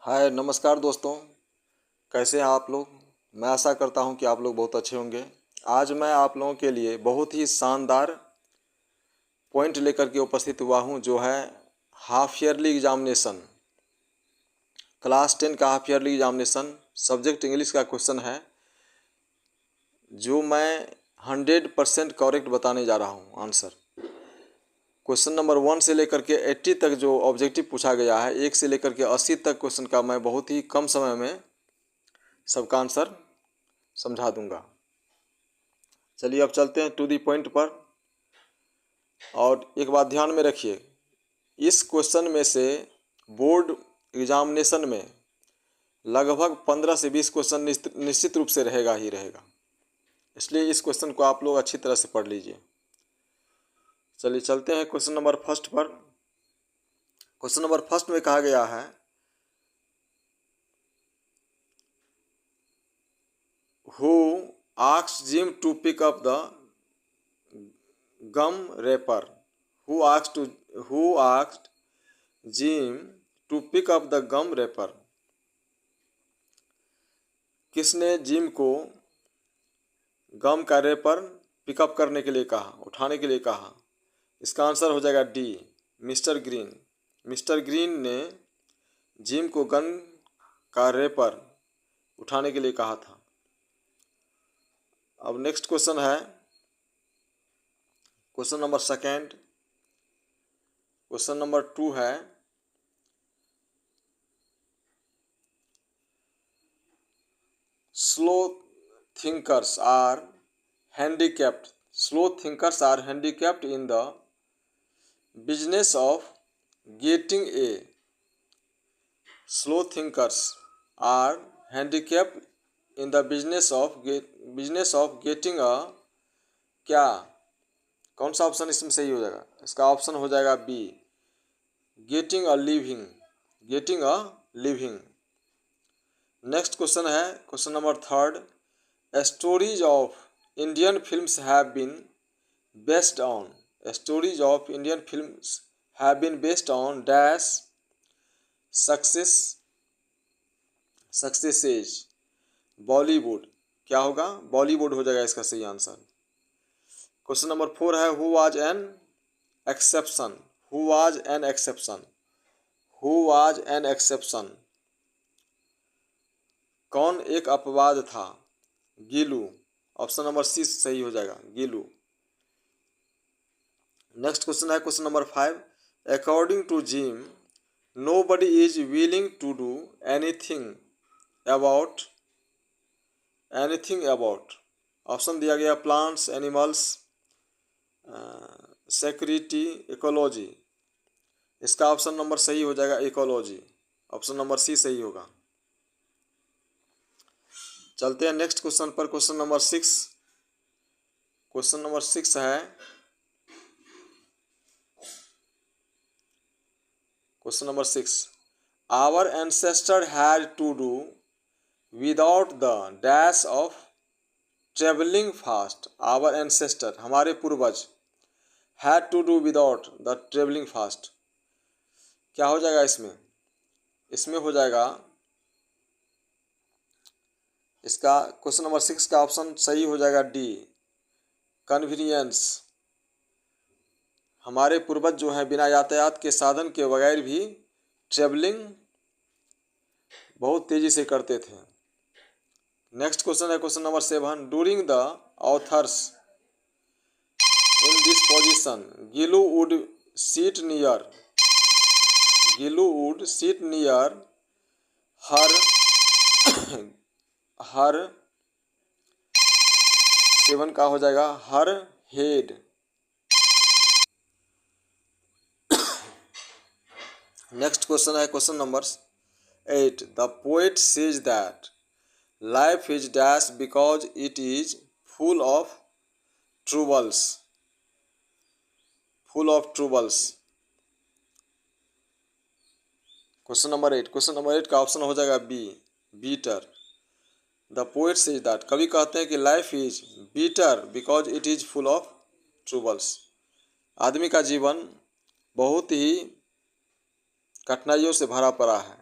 हाय नमस्कार दोस्तों, कैसे हैं आप लोग। मैं आशा करता हूं कि आप लोग बहुत अच्छे होंगे। आज मैं आप लोगों के लिए बहुत ही शानदार पॉइंट लेकर के उपस्थित हुआ हूं, जो है हाफ ईयरली एग्जामिनेशन। क्लास 10 का half yearly examination subject English का क्वेश्चन है, जो मैं 100% करेक्ट बताने जा रहा हूं आंसर। क्वेश्चन नंबर 1 से लेकर के 80 तक जो ऑब्जेक्टिव पूछा गया है, 1 से लेकर के 80 तक क्वेश्चन का मैं बहुत ही कम समय में सबका आंसर समझा दूंगा। चलिए अब चलते हैं टू दी पॉइंट पर। और एक बात ध्यान में रखिए, इस क्वेश्चन में से बोर्ड एग्जामिनेशन में लगभग 15 से 20 क्वेश्चन निश्चित रूप से रहेगा ही रहेगा, इसलिए इस क्वेश्चन को आप लोग अच्छी तरह से पढ़ लीजिए। चलिए चलते हैं क्वेश्चन नंबर फर्स्ट पर। क्वेश्चन नंबर फर्स्ट में कहा गया है, who asked Jim to pick up the gum wrapper. Who asked Jim to pick up the gum wrapper. किसने जिम को गम का रैपर पिकअप करने के लिए कहा, उठाने के लिए कहा। इसका आंसर हो जाएगा D, Mister Green. Mister Green ने जिम को गन का रैपर उठाने के लिए कहा था। अब नेक्स्ट क्वेश्चन है question number second. Question number 2 है, slow thinkers are handicapped. Slow thinkers are handicapped in the business of getting a. Slow thinkers are handicapped in the business of getting a. क्या कौन सा option इसमें सही हो जाएगा? इसका ऑप्शन हो जाएगा B, getting a living. Getting a living. Next question है question number 3rd। Stories of Indian films have been based on. Stories of Indian films have been based on dash successes Bollywood। क्या होगा? बॉलीवुड हो जाएगा इसका सही answer. Question number 4 है, who was an exception. Who was an exception. Who was an exception. कौन एक अपवाद था? गीलू। ऑप्शन नंबर सी सही हो जाएगा, गीलू। नेक्स्ट क्वेश्चन है question number 5। According to Jim, nobody is willing to do anything about. Option दिया गया प्लांट्स, एनिमल्स, सिक्योरिटी, इकोलॉजी। इसका ऑप्शन नंबर सही हो जाएगा इकोलॉजी। ऑप्शन नंबर सी सही होगा। चलते हैं नेक्स्ट क्वेश्चन पर। Question number 6। क्वेश्चन नंबर 6 है, question number 6। Our ancestor had to do without the dash of travelling fast. Our ancestor हमारे पूर्वज had to do without the travelling fast. क्या हो जाएगा इसमें? इसमें हो जाएगा इसका क्वेश्चन नंबर 6 का ऑप्शन सही हो जाएगा डी, कन्वीनियंस। हमारे पूर्वज जो हैं बिना यातायात के साधन के बगैर भी ट्रेवलिंग बहुत तेजी से करते थे। नेक्स्ट क्वेश्चन है question number 7। During the authors in this position, Gillu would sit near her 7 का हो जाएगा हर हेड। नेक्स्ट क्वेश्चन है question number 8। The poet says that life is dash because it is full of troubles. Question number 8 का option हो जाएगा B, bitter. The poet says that, कवि कहते हैं कि life is bitter because it is full of ट्रूबल्स। आदमी का जीवन बहुत ही कठिनाइयों से भरा पड़ा है,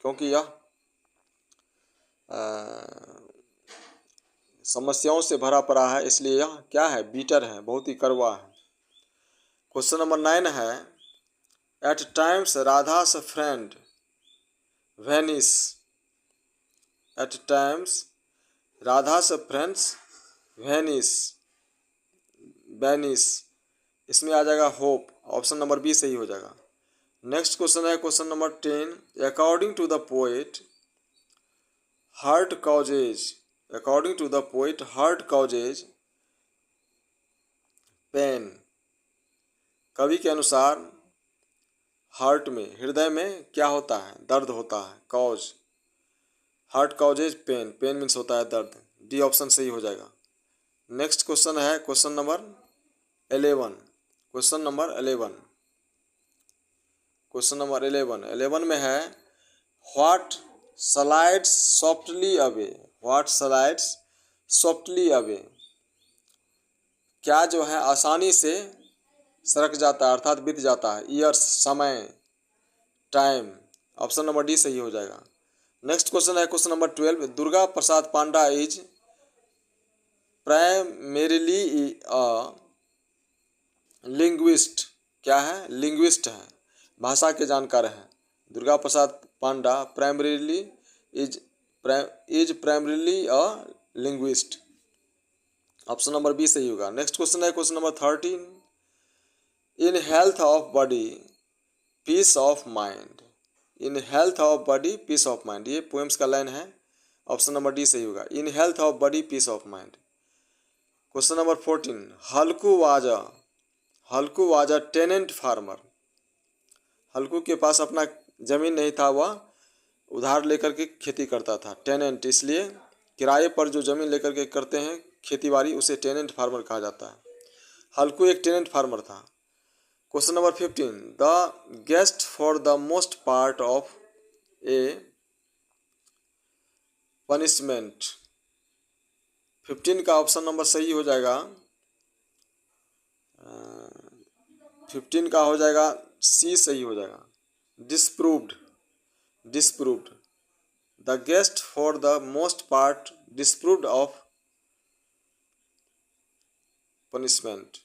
क्योंकि यह समस्याओं से भरा पड़ा है, इसलिए यह क्या है, बीटर है, बहुत ही कड़वा है। क्वेश्चन नंबर 9 है, एट टाइम्स राधा's फ्रेंड वेनिस, एट टाइम्स राधा's फ्रेंड्स वेनिस, वेनिस, इसमें आ जाएगा होप, ऑप्शन नंबर बी सही हो जाएगा। नेक्स्ट क्वेश्चन है question number 10, according to the poet hurt causes, according to the poet hurt causes pain, कवि के अनुसार हार्ट में, हृदय में क्या होता है, दर्द होता है, cause, heart causes pain, pain means होता है दर्द, डी ऑप्शन सही हो जाएगा। नेक्स्ट क्वेश्चन है question number 11, question number 11, question number 11 में है, what slides softly away, what slides softly away, क्या जो है आसानी से सरक जाता है अर्थात बीत जाता है, ईयर्स समय, टाइम, ऑप्शन नंबर डी सही हो जाएगा। नेक्स्ट क्वेश्चन है question number 12, Durga Prasad Panda is primarily a linguist, क्या है, लिंग्विस्ट है, भाषा के जानकार हैं। Durga Prasad Panda primarily is primarily a linguist, option number B सही होगा। नेक्स्ट क्वेश्चन है question number 13, in health of body peace of mind, in health of body peace of mind, ये पोएम्स का लाइन है, ऑप्शन नंबर डी सही होगा, in health of body peace of mind. Question number 14, Halku was a tenant farmer, Halku के पास अपना जमीन नहीं था, वह उधार लेकर के खेती करता था, टेनेंट, इसलिए किराए पर जो जमीन लेकर के करते हैं खेतीबाड़ी उसे टेनेंट फार्मर कहा जाता है। हल्कू एक टेनेंट फार्मर था। Question number 15, the guest for the most part of A punishment, 15 का ऑप्शन नंबर सही हो जाएगा, 15 का हो जाएगा सी सही हो जाएगा, disproved, disproved, the guest for the most part disproved of punishment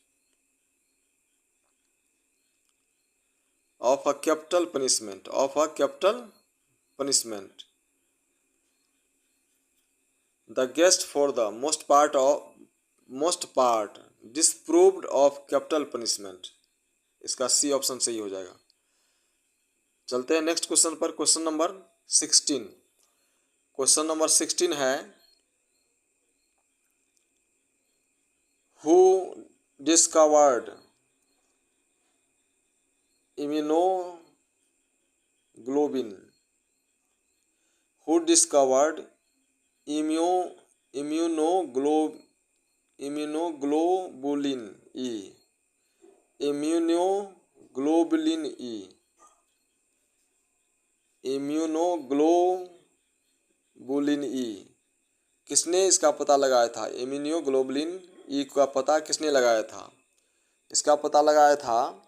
of a capital punishment, of a capital punishment, the guest for the most part disproved of capital punishment, इसका सी ऑप्शन सही हो जाएगा। चलते हैं नेक्स्ट क्वेश्चन पर, question number 16, question number 16 है, who discovered immunoglobulin, who discovered immunoglobulin E, immunoglobulin E, immunoglobulin E, किसने इसका पता लगाया था, इम्यूनोग्लोबुलिन ई का पता किसने लगाया था, इसका पता लगाया था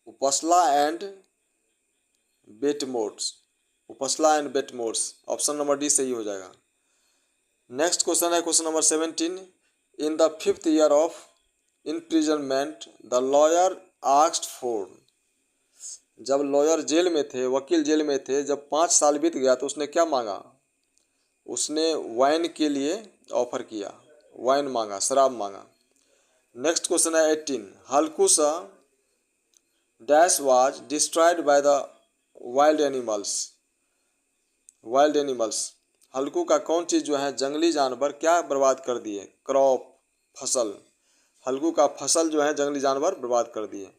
उपसला एंड बेटमोर्स, उपसला एंड बेटमोर्स, ऑप्शन नंबर डी सही हो जाएगा। नेक्स्ट क्वेश्चन है question number 17, in the 5th year of imprisonment the lawyer asked for, जब लॉयर जेल में थे, वकील जेल में थे, जब 5 साल बीत गया तो उसने क्या मांगा, उसने वाइन के लिए ऑफर किया, वाइन मांगा, शराब मांगा। नेक्स्ट क्वेश्चन है 18, हल्कूसा dash was destroyed by the wild animals, wild animals, Halku का कौन चीज़ जो है जंगली जानवर क्या बर्बाद कर दिए, क्रॉप, फसल, हल्कू का फसल जो है जंगली जानवर बर्बाद कर दिए।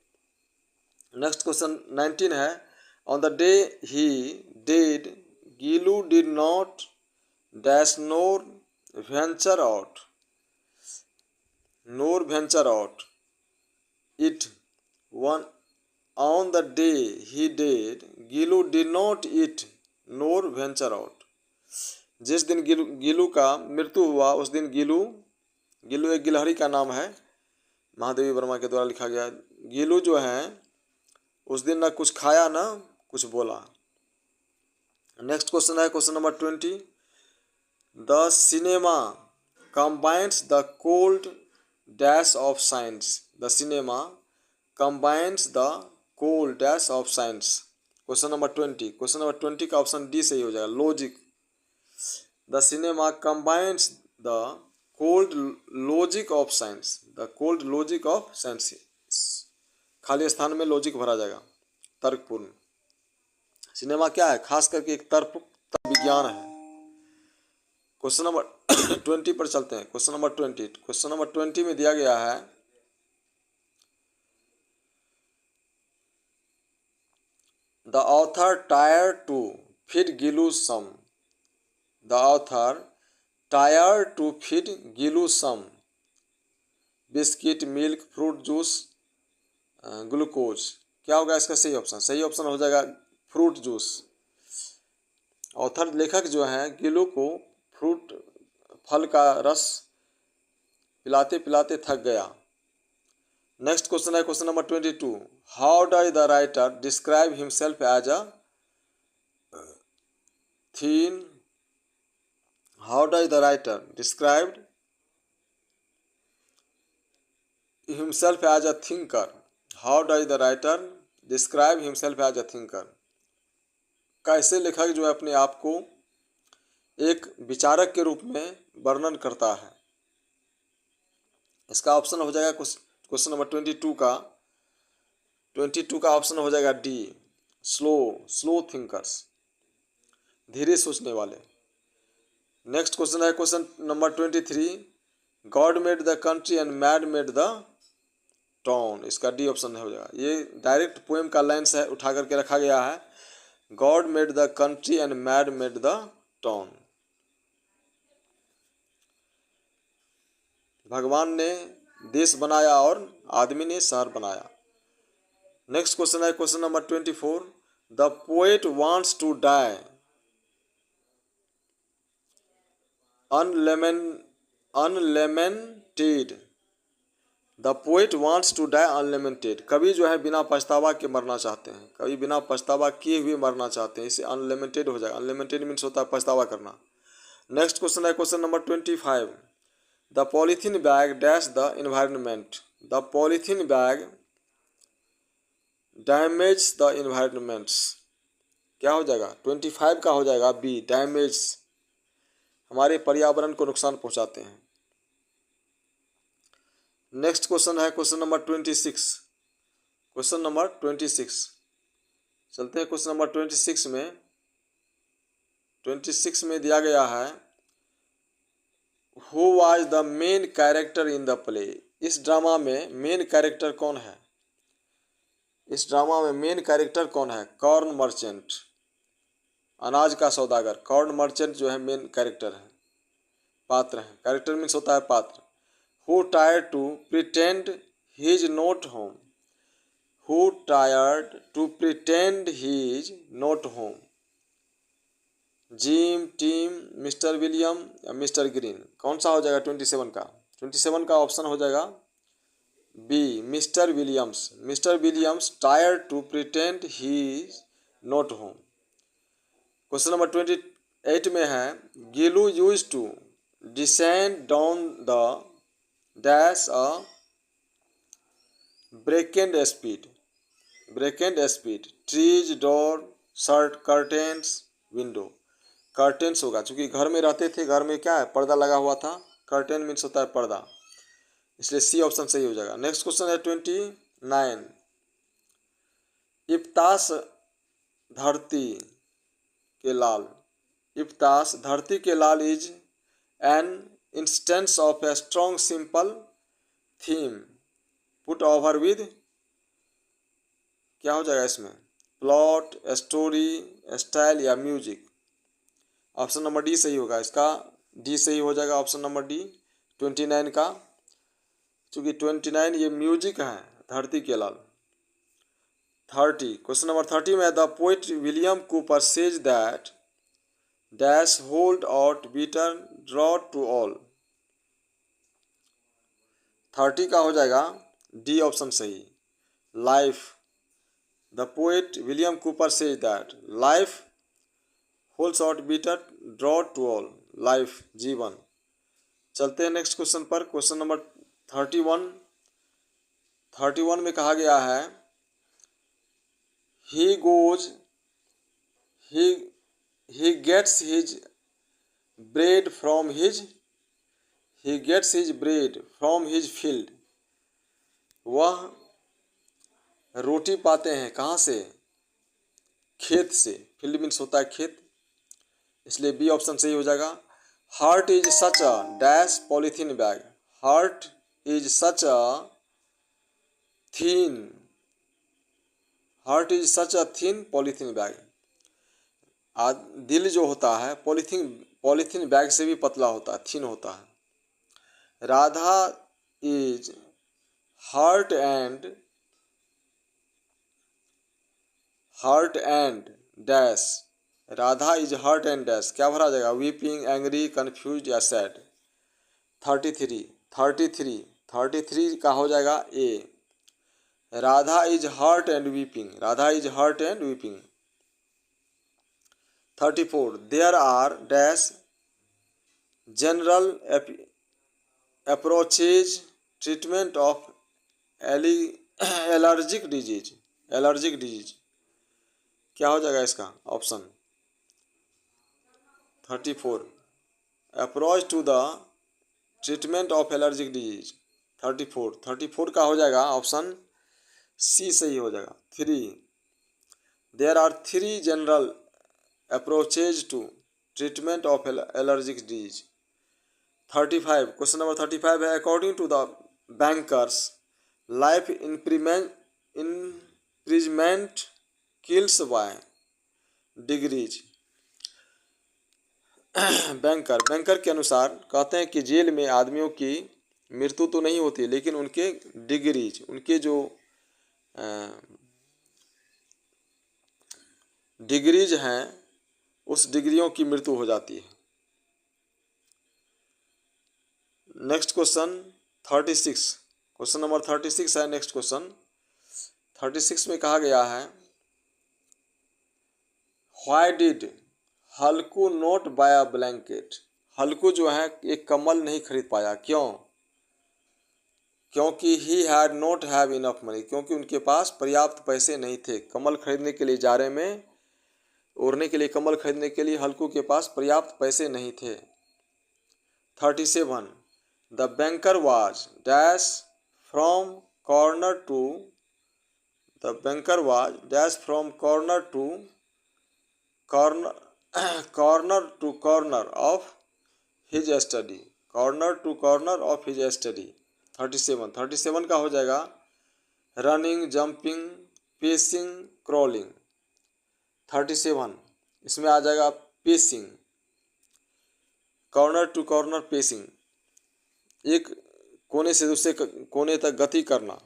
नेक्स्ट क्वेश्चन 19 है, on the day he did Gillu did not dash nor venture out, nor venture out it one, on the day he did Gillu did not it nor venture out, जिस दिन गीलू का मृत्यु हुआ उस दिन गीलू एक गिलहरी का नाम है, महादेवी वर्मा के द्वारा लिखा गया। गीलू जो है उस दिन ना कुछ खाया ना कुछ बोला। नेक्स्ट क्वेश्चन है question number 20। The cinema combines the cold dash of science. The cinema combines the cold dash of science. Question number 20। Question number 20 का ऑप्शन डी सही हो जाएगा, logic. The cinema combines the cold logic of science. The cold logic of science. खाली स्थान में logic भरा जाएगा, तर्कपूर्ण। सिनेमा क्या है? खास करके एक तर्क विज्ञान है। क्वेश्चन नंबर 20 पर चलते हैं। Question number 20। क्वेश्चन नंबर 20 में दिया गया है the author tried to feed Gillu some. The author tried to feed Gillu some biscuit, milk, fruit juice, glucose. क्या होगा इसका सही ऑप्शन? सही ऑप्शन हो जाएगा फ्रूट जूस। ऑथर लेखक जो हैं गिलू को फ्रूट फल का रस पिलाते पिलाते थक गया। नेक्स्ट क्वेश्चन है question number 22। How does the writer describe himself as a thin? How does the writer described himself as a thinker? How does the writer describe himself as a thinker? कैसे लेखक जो है अपने आप को एक विचारक के रूप में वर्णन करता है? इसका ऑप्शन हो जाएगा क्वेश्चन नंबर 22 का ऑप्शन हो जाएगा डी, स्लो थिंकर्स, धीरे सोचने वाले। नेक्स्ट क्वेश्चन है question number 23। God made the country and mad made the town. इसका डी ऑप्शन हो जाएगा। ये डायरेक्ट पोएम का लाइन्स है, उठा करके रखा गया है। God made the country and mad made the town. भगवान ने देश बनाया और आदमी ने शहर बनाया। नेक्स्ट क्वेश्चन है question number 24। The poet wants to die unlamented. The poet wants to die unlimited. कवि जो है बिना पछतावा के मरना चाहते हैं। कवि बिना पछतावा किए हुए मरना चाहते हैं। इसे अनलिमिटेड हो जाएगा। अनलिमिटेड मीन्स होता है पछतावा करना। नेक्स्ट क्वेश्चन है question number 25। The polythene bag dash the environment. The polythene bag damage the environments. क्या हो जाएगा? 25 का हो जाएगा बी, डैमेज, हमारे पर्यावरण को नुकसान पहुंचाते हैं। नेक्स्ट क्वेश्चन है क्वेश्चन नंबर 26। क्वेश्चन नंबर 26 चलते हैं। क्वेश्चन नंबर 26 में दिया गया है who was the main character in the play. इस ड्रामा में मेन कैरेक्टर कौन है? इस ड्रामा में मेन कैरेक्टर कौन है? कॉर्न मर्चेंट, अनाज का सौदागर। कॉर्न मर्चेंट जो है मेन कैरेक्टर है, पात्र है। कैरेक्टर मीन्स होता है पात्र। Who tried to pretend he is not home? Who tried to pretend he is not home? Gym, team, mister William या मिस्टर ग्रीन? कौन सा हो जाएगा 27 का? 27 का ऑप्शन हो जाएगा B, Mister Williams. Mister Williams tried to pretend he is not home। Question number 28 में है Gillu used to descend down the dash a break-and speed trees, door, shirt, curtains, window। Curtains होगा क्योंकि घर में रहते थे। घर में क्या है? पर्दा लगा हुआ था। कर्टेन मीन्स होता है पर्दा, इसलिए सी ऑप्शन सही हो जाएगा। नेक्स्ट क्वेश्चन है 29। इफ्तास धरती के लाल। इफ्तास Dharti Ke Lal is an instance of a strong simple theme put over with. क्या हो जाएगा इसमें? प्लॉट, स्टोरी, स्टाइल या म्यूजिक? ऑप्शन नंबर डी सही होगा। इसका डी सही हो जाएगा ऑप्शन नंबर डी 29 का, क्योंकि 29 ये म्यूजिक है धरती के लाल। 30 क्वेश्चन नंबर 30 में the poet William Cowper says that dash hold out better draw to all. 30 का हो जाएगा डी ऑप्शन सही, life. The poet William Cowper says that life holds out better draw to all. Life जीवन। चलते हैं next question पर। Question number 31 में कहा गया है he goes he gets his bread from his field। वह रोटी पाते हैं कहाँ से? खेत से। फील्ड मीन्स होता है खेत, इसलिए बी ऑप्शन सही हो जाएगा। Heart is such a dash polythene bag. Heart is such a thin polythene bag. दिल जो होता है पॉलीथीन बैग से भी पतला होता है, थीन होता है। Radha is heart and dash. Radha is heart and dash क्या भरा जाएगा? वीपिंग, एंग्री, कंफ्यूज या सैड। 33 का हो जाएगा A. Radha is heart and weeping. 34 there are dash general approaches treatment of allergic disease. क्या हो जाएगा इसका option? 34 approach to the treatment of allergic disease. 34 का हो जाएगा ऑप्शन सी सही हो जाएगा। 3 there are 3 general approaches to treatment of allergic disease. 35 question number 35 है according to the bankers life imprisonment kills by degrees. Banker के अनुसार कहते हैं कि जेल में आदमियों की मृत्यु तो नहीं होती, लेकिन उनके डिग्रीज, उनके जो डिग्रीज हैं उस डिग्रियों की मृत्यु हो जाती है। नेक्स्ट क्वेश्चन 36 क्वेश्चन नंबर 36 है। नेक्स्ट क्वेश्चन 36 में कहा गया है why did Halku note buy a blanket. Halku जो है एक कम्बल नहीं खरीद पाया, क्यों? क्योंकि he had not have enough money. क्योंकि उनके पास पर्याप्त पैसे नहीं थे कम्बल खरीदने के लिए। जाड़े में ओढ़ने के लिए कम्बल खरीदने के लिए हल्कू के पास पर्याप्त पैसे नहीं थे। 37 the banker was dash from corner to corner of his study. 37 का हो जाएगा रनिंग, जंपिंग, पेसिंग, क्रॉलिंग। 37 इसमें आ जाएगा pacing. Corner to corner pacing, एक कोने से दूसरे कोने तक गति करना।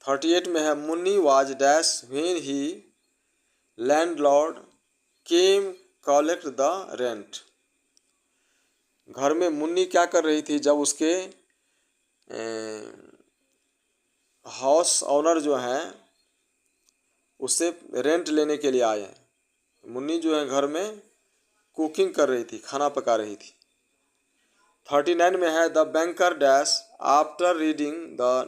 38 में है Munni was dash when he landlord came collect the rent. घर में मुन्नी क्या कर रही थी जब उसके हाउस ऑनर जो हैं उससे रेंट लेने के लिए आए। मुन्नी जो है घर में कुकिंग कर रही थी, खाना पका रही थी। 39 में है the banker dash after reading a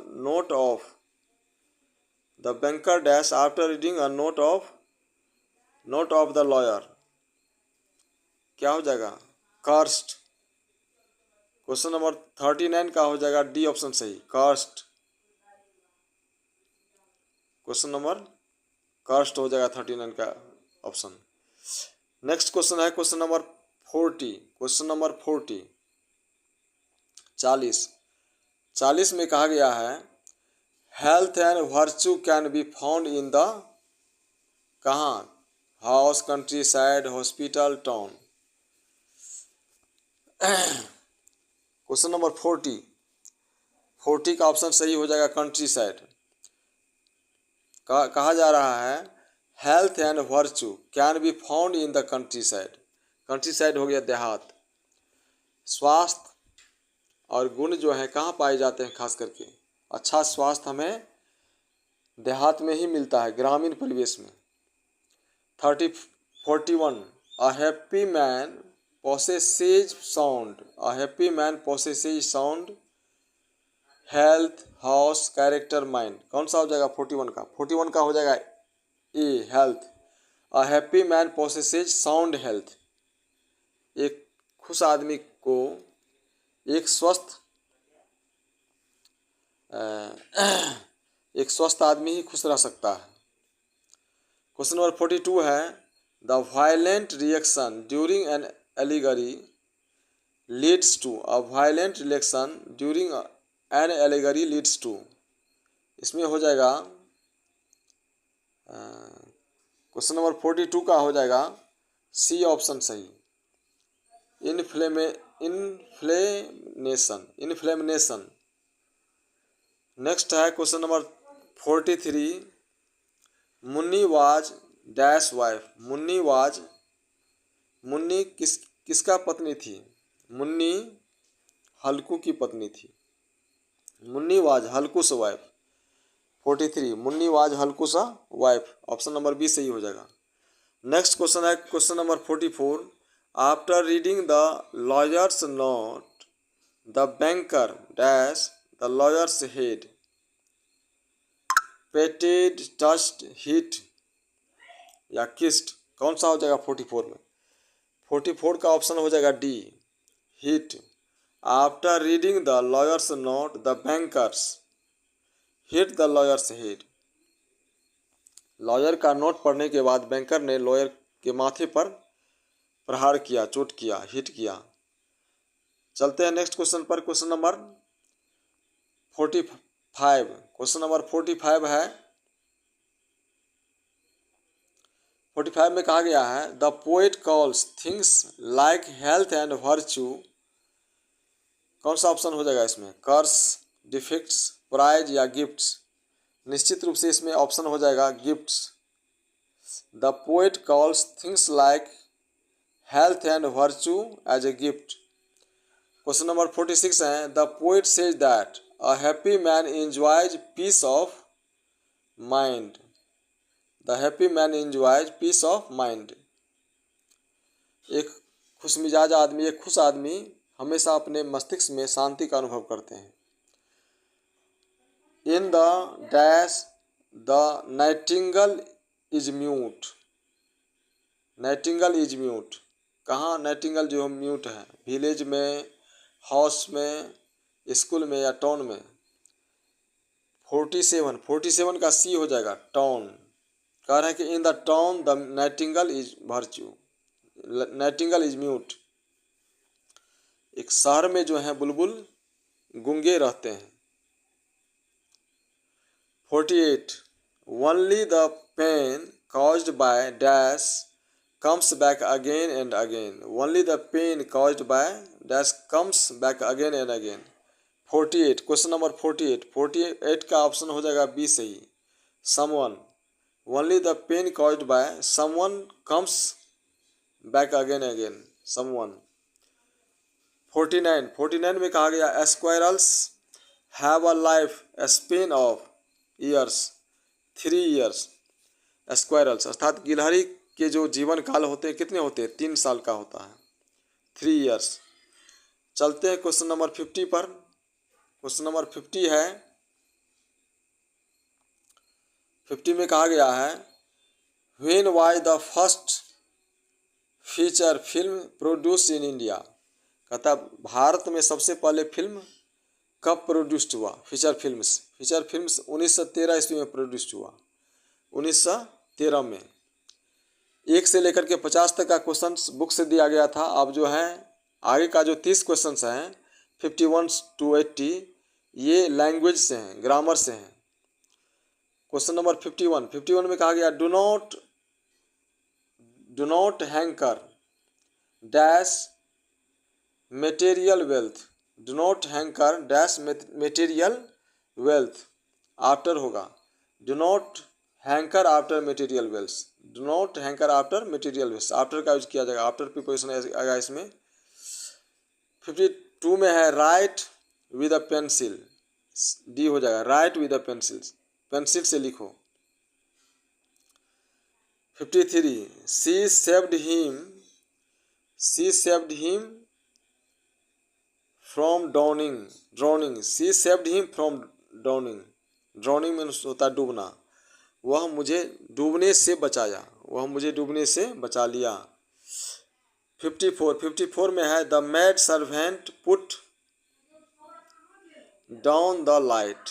note of the lawyer. क्या हो जाएगा? कर्स्ट। क्वेश्चन नंबर 39 का हो जाएगा डी ऑप्शन सही, कर्स्ट। क्वेश्चन नंबर कर्स्ट हो जाएगा 39 का ऑप्शन। नेक्स्ट क्वेश्चन है क्वेश्चन नंबर 40। 40 में कहा गया है health and virtue can be found in the कहाँ? House, countryside, hospital, town. Question number 40 का ऑप्शन सही हो जाएगा कंट्री साइड। कहा जा रहा है health and virtue can be found in the country side. Country side हो गया देहात। स्वास्थ्य और गुण जो है कहाँ पाए जाते हैं? खास करके अच्छा स्वास्थ्य हमें देहात में ही मिलता है, ग्रामीण परिवेश में। 41 a happy man possesses sound, a happy man possesses sound health house character mind. कौन सा हो जाएगा 41 का? 41 का हो जाएगा A health. A happy man possesses sound health. एक खुश आदमी को एक स्वस्थ आदमी ही खुश रह सकता है। क्वेश्चन नंबर 42 है the violent reaction during an allegory leads to, a violent reaction during an allegory leads to. इसमें हो जाएगा क्वेश्चन नंबर 42 का हो जाएगा सी ऑप्शन सही, इन्फ्लेमेशन। नेक्स्ट है question number 43 Munni was dash wife. Munni किसका पत्नी थी? मुन्नी हल्कू की पत्नी थी। Munni was हल्कूस wife. 43 Munni was हल्कूस wife, option number B सही हो जाएगा। नेक्स्ट क्वेश्चन है question number 44 after reading the lawyer's note the banker dash the lawyer's head patted touched hit या किस्ड। कौन सा हो जाएगा 44 में? 44 का ऑप्शन हो जाएगा D hit. After reading the lawyer's note the bankers hit the lawyer's head. Lawyer का नोट पढ़ने के बाद बैंकर ने लॉयर के माथे पर प्रहार किया, चोट किया, हिट किया। चलते हैं नेक्स्ट क्वेश्चन पर। Question number 45। क्वेश्चन नंबर 45 है 45 में कहा गया है the poet calls things like health and virtue. कौन सा ऑप्शन हो जाएगा इसमें? कर्स, डिफेक्ट्स, प्राइज या गिफ्ट्स। निश्चित रूप से इसमें ऑप्शन हो जाएगा gifts. The poet calls things like health and virtue as a gift. Question number 46 है the poet says that a happy man enjoys peace of mind. The happy man enjoys peace of mind. एक खुशमिजाज आदमी, एक खुश आदमी हमेशा अपने मस्तिष्क में शांति का अनुभव करते हैं। In the dash the Nightingale is mute. Nightingale is mute. कहाँ नाइटिंगल जो म्यूट है? विलेज में, हाउस में, स्कूल में या टाउन में? 47 का सी हो जाएगा टाउन। कह रहे हैं कि in the town the Nightingale is virtue, Nightingale is mute. एक शहर में जो है बुलबुल गूंगे रहते हैं। 48 only the pain caused by dash comes back again and again. Only the pain caused by dash comes back again and again. 48 question number 48 का option हो जाएगा बी सही, someone. Only the pain caused by someone comes back again and again. Someone. 49 में कहा गया squirrels have a life span of years 3 years. Squirrels अर्थात गिलहरी के जो जीवन काल होते हैं कितने होते हैं? 3 साल का होता है, 3 years. चलते हैं क्वेश्चन नंबर 50 पर। क्वेश्चन नंबर 50 है 50 में कहा गया है when was the first feature film produce in India. कहता भारत में सबसे पहले फिल्म कब प्रोड्यूस्ड हुआ? फीचर फिल्म्स 1913 ईस्वी में प्रोड्यूस्ड हुआ, 1913 में। 1 से लेकर के 50 तक का क्वेश्चन बुक से दिया गया था। अब जो है आगे का जो 30 क्वेश्चन हैं 51 to 80 ये लैंग्वेज से हैं, ग्रामर से हैं। क्वेश्चन नंबर 51 में कहा गया do not hanker dash material wealth. Do not hanker dash material wealth. After होगा do not hanker after material wealth. Do not hanker after material wealth, after का यूज किया जाएगा, आफ्टर प्रीपोजिशन आएगा इसमें। 52 में है write with a pencil, D हो जाएगा write with a pencil. Pencil से लिखो। 53 she saved him from drowning she saved him from drowning means होता है डूबना। वह मुझे डूबने से बचा लिया। 54 में है the maid servant put down the light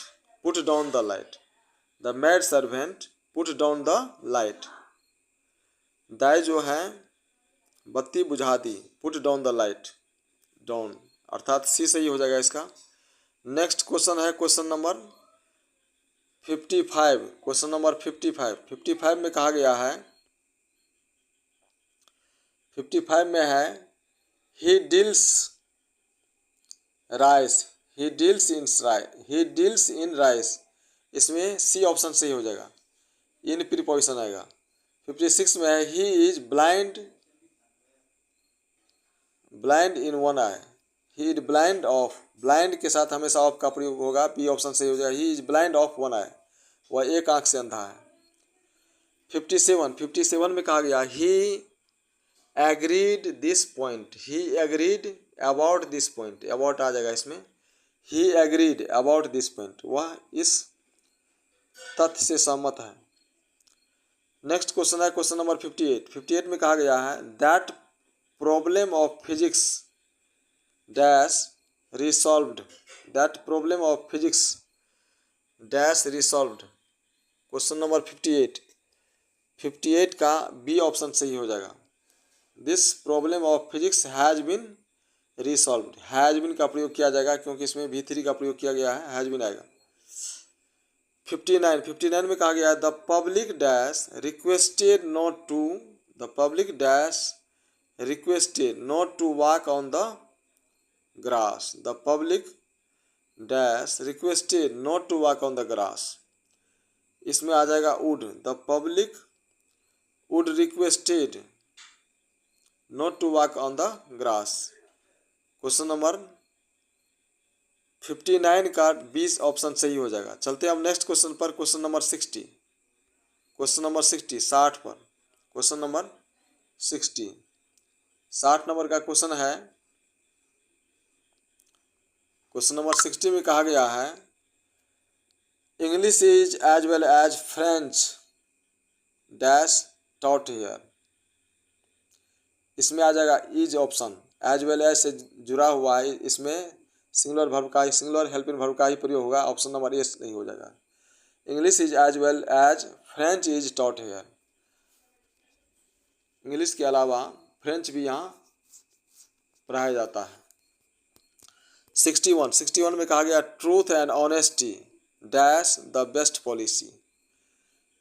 the maid servant put down the light. दाई जो है बत्ती बुझा दी, put down the light, down अर्थात सी सही हो जाएगा इसका। नेक्स्ट क्वेश्चन है क्वेश्चन नंबर 55। 55 में कहा गया है, 55 में है ही डील्स इन राइस। इसमें सी ऑप्शन सही हो जाएगा, इन प्रीपोजिशन आएगा। 56 में है ही is blind in one I. He is blind के साथ हमेशा ऑफ का प्रयोग होगा, पी ऑप्शन सही हो जाएगा। He is blind of one eye, वह एक आंख से अंधा है। 57 में कहा गया he agreed this point, he agreed about this point, about आ जाएगा इसमें। He agreed about this point, वह इस तथ्य से सहमत है। नेक्स्ट क्वेश्चन है क्वेश्चन नंबर 58 में कहा गया है that problem of physics dash resolved, question number 58 का बी ऑप्शन सही हो जाएगा। This problem of physics has been resolved, has been का प्रयोग किया जाएगा क्योंकि इसमें V3 का प्रयोग किया गया है, हैज बीन आएगा। 59 में कहा गया है the public dash requested not to walk on the grass, the public dash requested not to walk on the grass. इसमें आ जाएगा would, the public would requested not to walk on the grass. Question number 59 का 20 option सही हो जाएगा। चलते हैं अब नेक्स्ट क्वेश्चन पर, क्वेश्चन नंबर 60 60 पर। क्वेश्चन नंबर 60 नंबर का क्वेश्चन है। क्वेश्चन नंबर 60 में कहा गया है English is as well as French dash taught here. इसमें आ जाएगा is option, as well as से जुड़ा हुआ है, इसमें सिंगुलर हेल्पिंग वर्ब का ही प्रयोग होगा। ऑप्शन नंबर ए सही हो जाएगा। English is as well as French is taught here, English के अलावा फ्रेंच भी यहाँ पढ़ाया जाता है। 61 में कहा गया truth and honesty dash the best policy.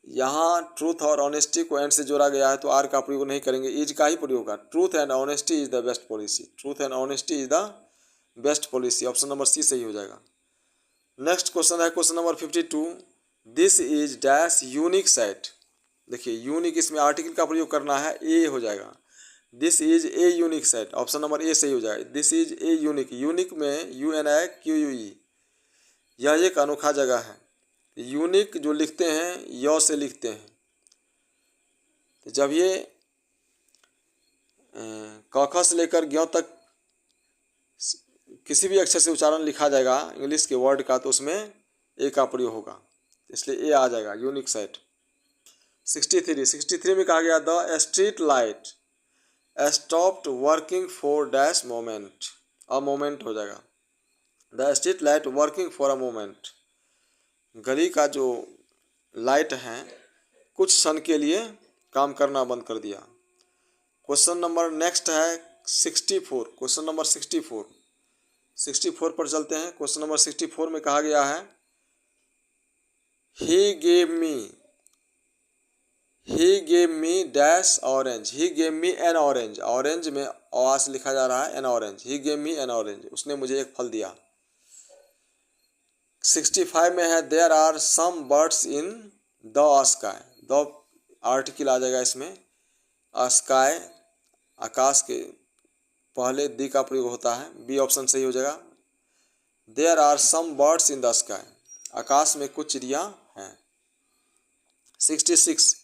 यहाँ ट्रूथ और ऑनेस्टी को एंड से जोड़ा गया है तो आर का प्रयोग नहीं करेंगे, इज का ही प्रयोग होगा। Truth and honesty is the best policy, truth and honesty is the best policy, option number C सही हो जाएगा। नेक्स्ट क्वेश्चन है question number 52 this is dash unique site. देखिए यूनिक, इसमें आर्टिकल का प्रयोग करना है, ए हो जाएगा। This is a unique site, option number A सही हो जाएगा। दिस इज ए यूनिक में UNIQUE, यह एक अनोखा जगह है। यूनिक जो लिखते हैं य से लिखते हैं, तो जब ये क ख से लेकर ज्ञ तक किसी भी अक्षर से उच्चारण लिखा जाएगा इंग्लिश के वर्ड का तो उसमें ए का प्रयोग होगा, इसलिए ए आ जाएगा यूनिक साइट। 63 में कहा गया the street light stopped working for dash moment, a moment हो जाएगा। The street light working for a moment, गली का जो लाइट है कुछ क्षण के लिए काम करना बंद कर दिया। क्वेश्चन नंबर नेक्स्ट है 64, क्वेश्चन नंबर 64 पर चलते हैं। क्वेश्चन नंबर 64 में कहा गया है he gave me dash orange, he gave me an orange, orange में आवाज लिखा जा रहा है an orange, he gave me an orange, उसने मुझे एक फल दिया। 65 में है there are some birds in the sky, the article आ जाएगा इसमें। स्काई आकाश के पहले दी का प्रयोग होता है, बी ऑप्शन सही हो जाएगा। There are some birds in the sky, आकाश में कुछ चिड़िया हैं। 66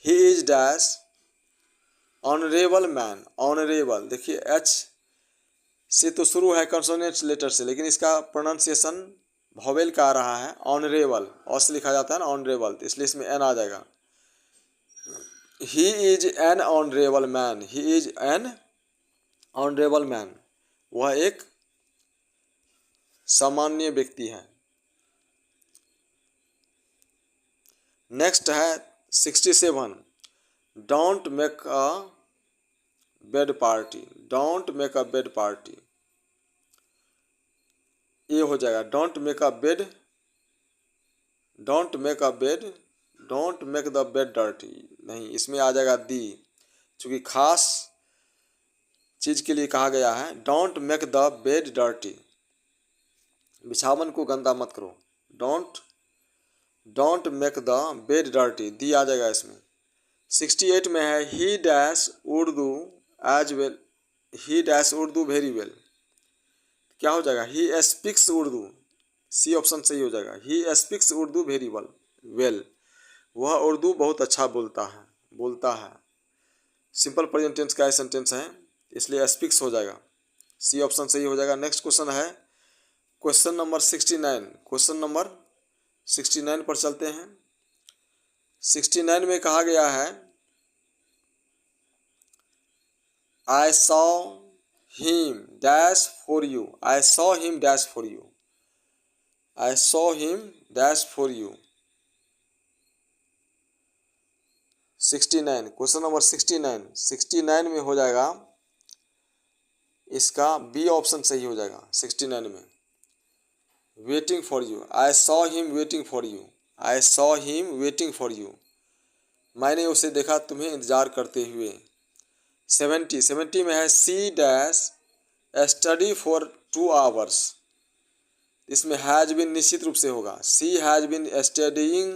he is dash honourable man. Honourable देखिए एच से तो शुरू है कंसोनेंट लेटर से, लेकिन इसका प्रोनाउंसिएशन वॉवेल का आ रहा है ऑनरेबल, और से लिखा जाता है ना ऑनरेबल, तो इसलिए इसमें एन आ जाएगा। He is an honourable man. He is an honourable man, वह एक सामान्य व्यक्ति है। नेक्स्ट है 67 don't make a bed party. Don't make a bed party, ये हो जाएगा don't make a bed, don't make a bed, don't make the bed dirty. नहीं, इसमें आ जाएगा दी, चूंकि खास चीज के लिए कहा गया है। Don't make the bed dirty, बिछावन को गंदा मत करो। Don't make the bed dirty, the आ जाएगा इसमें। 68 में है he dash Urdu as well, he dash Urdu very well, क्या हो जाएगा he speaks Urdu, C option सही हो जाएगा। He speaks Urdu very well, वह उर्दू बहुत अच्छा बोलता है। सिंपल प्रेजेंट टेंस का सेंटेंस है, इसलिए स्पीक्स हो जाएगा, सी ऑप्शन सही हो जाएगा। नेक्स्ट क्वेश्चन है क्वेश्चन नंबर 69। क्वेश्चन नंबर 69 पर चलते हैं। 69 में कहा गया है I saw him dash for you. I saw him dash for you. I saw him dash for you. 69 question number 69। 69 में हो जाएगा इसका बी ऑप्शन सही हो जाएगा। 69 में waiting for you, I saw him waiting for you, I saw him waiting for you, मैंने उसे देखा तुम्हें इंतजार करते हुए। 70 में है she dash study for 2 hours. इसमें हैज बिन निश्चित रूप से होगा। She has been studying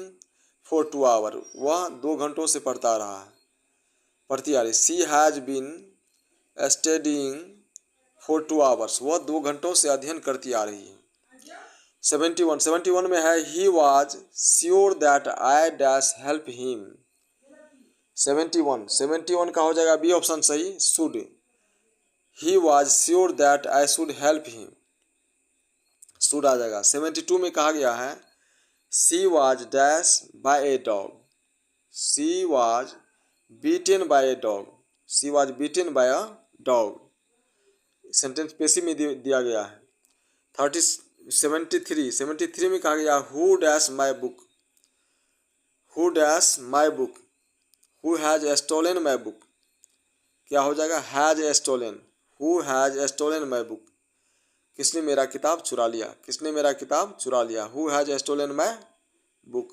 for 2 hour, वह 2 घंटों से पढ़ती आ रही। She has been studying for 2 hours, वह 2 घंटों से अध्ययन करती आ रही है। 71 में है he was sure that I dash help him. 71 का हो जाएगा बी ऑप्शन सही, should. He was sure that I should help him, should आ जाएगा। 72 में कहा गया है she was dash by a dog. She was beaten by a dog, she was beaten by a dog, sentence पेशी में दिया गया है। 73 में कहा गया who dash my book. Who dash my book, who has stolen my book, क्या हो जाएगा has stolen. Who has stolen my book, किसने मेरा किताब चुरा लिया, किसने मेरा किताब चुरा लिया। Who has stolen my book.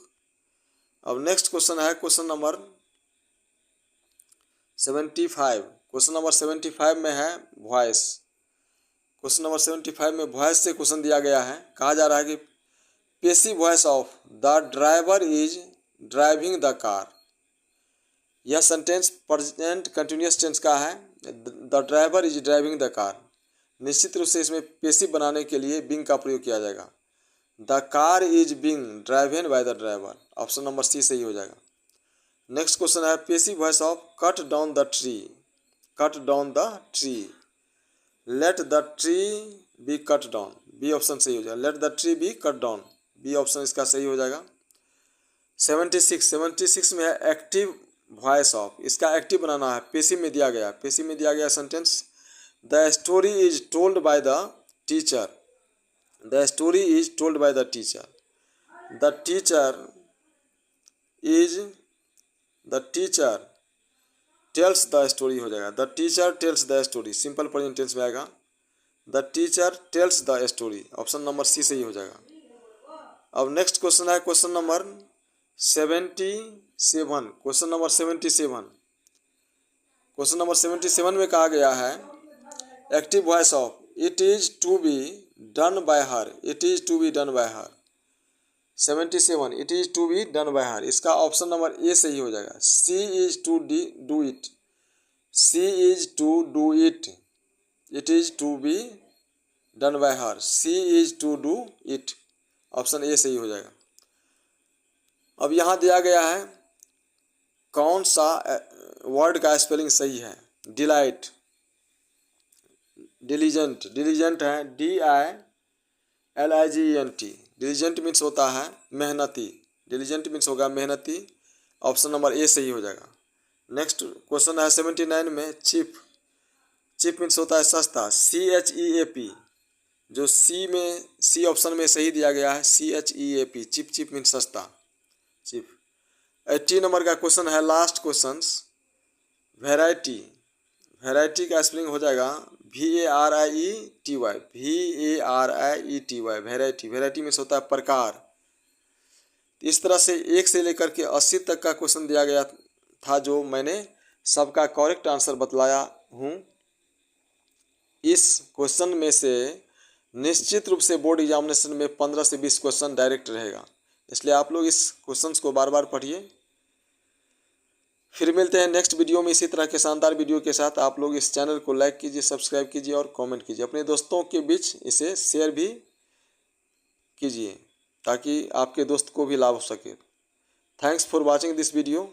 अब नेक्स्ट क्वेश्चन है क्वेश्चन नंबर 75। क्वेश्चन नंबर 75 में है वॉइस। क्वेश्चन नंबर 75 में वॉइस से क्वेश्चन दिया गया है। कहा जा रहा है कि passive voice of the driver is driving the car. यह सेंटेंस प्रेजेंट कंटिन्यूअस टेंस का है। The driver is driving the car, निश्चित रूप से इसमें पेसिव बनाने के लिए बिंग का प्रयोग किया जाएगा। The car is being driven by the driver, option number C सही हो जाएगा। नेक्स्ट क्वेश्चन है passive voice of cut down the tree. Cut down the tree, let the tree be cut down, B option सही हो जाएगा। Let the tree be cut down, B option इसका सही हो जाएगा। 76 में है एक्टिव वॉइस ऑफ। इसका एक्टिव बनाना है, पेसिव में दिया गया। पेसिव में दिया गया sentence the story is told by the teacher. The story is told by the teacher. The teacher is, the teacher tells the story हो जाएगा। The teacher tells the story, simple present tense में आएगा। The teacher tells the story, option number C सही हो जाएगा। अब next question है question number 77। Question number 77। Question number 77 में कहा गया है active voice of it is to be done by her. It is to be done by her. 77 it is to be done by her, इसका option number A सही हो जाएगा। She is to do it. She is to do it, it is to be done by her. She is to do it, option A सही हो जाएगा। अब यहाँ दिया गया है कौन सा वर्ड का स्पेलिंग सही है? डिलाइट, डिलीजेंट, डिलीजेंट है DILIGENT। डिलीजेंट मीन्स होता है मेहनती, डिलीजेंट मीन्स होगा मेहनती। ऑप्शन नंबर ए सही हो जाएगा। नेक्स्ट क्वेश्चन है 79 में चीप। चीप मीन्स होता है सस्ता, CHEAP। जो सी ऑप्शन में सही दिया गया है, CHEAP। चीप, चीप मीन्स सस्ता, चीप। 80 नंबर का क्वेश्चन है लास्ट क्वेश्चन, वेराइटी। वेराइटी का स्पेलिंग हो जाएगा VARIETY, VARIETY, variety. Variety means होता है प्रकार। इस तरह से 1 से लेकर के 80 तक का क्वेश्चन दिया गया था, जो मैंने सबका करेक्ट आंसर बतलाया हूँ। इस क्वेश्चन में से निश्चित रूप से बोर्ड एग्जामिनेशन में 15 से 20 क्वेश्चन डायरेक्ट रहेगा, इसलिए आप लोग इस क्वेश्चंस को बार बार पढ़िए। फिर मिलते हैं नेक्स्ट वीडियो में इसी तरह के शानदार वीडियो के साथ। आप लोग इस चैनल को लाइक कीजिए, सब्सक्राइब कीजिए और कमेंट कीजिए। अपने दोस्तों के बीच इसे शेयर भी कीजिए ताकि आपके दोस्त को भी लाभ हो सके। Thanks for watching this video.